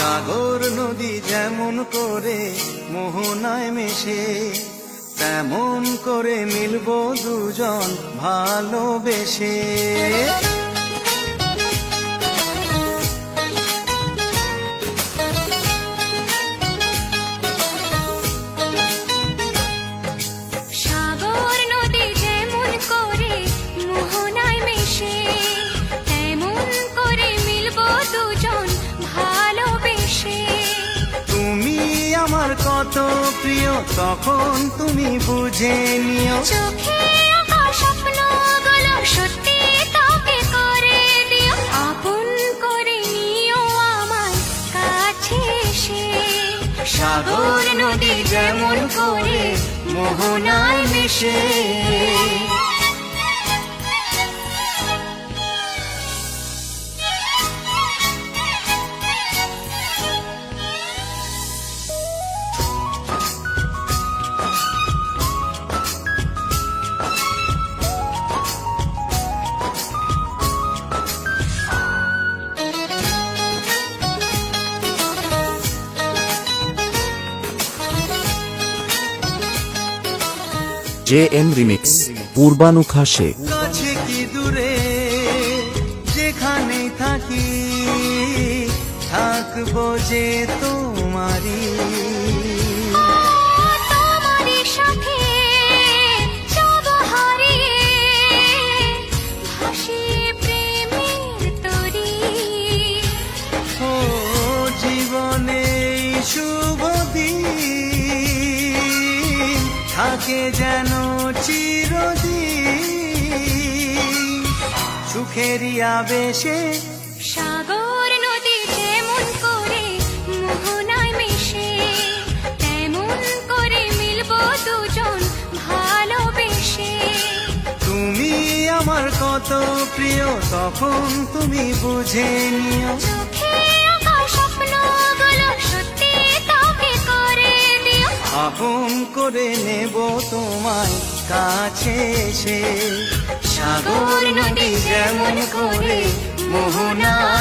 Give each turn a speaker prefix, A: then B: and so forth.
A: সাগর নদী যেমন করে মোহনায় মেশে, তেমন করে মিলবো দুজন ভালোবেসে।
B: সাগর নদী যেমন করে মোহনায় মেশে, তেমন করে মিলবো দুজন ভালোবেসে।
A: তুমি আমার কত প্রিয় তখন তুমি বুঝে নিও,
B: চোখে আঁকা স্বপ্নগুলো সত্যি তোকে করে দিও, আপন করে নিও আমার কাছে এসে।
A: সাগর নদী যেমন করে মোহনায় মেশে।
C: JM রিমিক্স পূর্বানুখা শেখ।
A: কাছে কি দূরে যেখানে থাকি, থাকবো যে তোমারি।
B: তোমারই সাথে যাব হারিয়ে, ভাসিয়ে প্রেমের তরী।
A: ও জীবনে এই শুভ দিন থাকে যেন চিরদিন, সুখেরই আবেশে।
B: সাগর নদী যেমন করে মোহনায় মেশে, তেমন করে মিলবো দুজন ভালোবেসে।
A: তুমি আমার কত প্রিয় তখন তুমি বুঝে নিও,
B: চোখে আঁকা স্বপ্নগুলো সত্যি তোকে করে দিও,
A: আপন করে নেব তোমায় কাছে এসে। সাগর নদী যেমন করে মোহনায়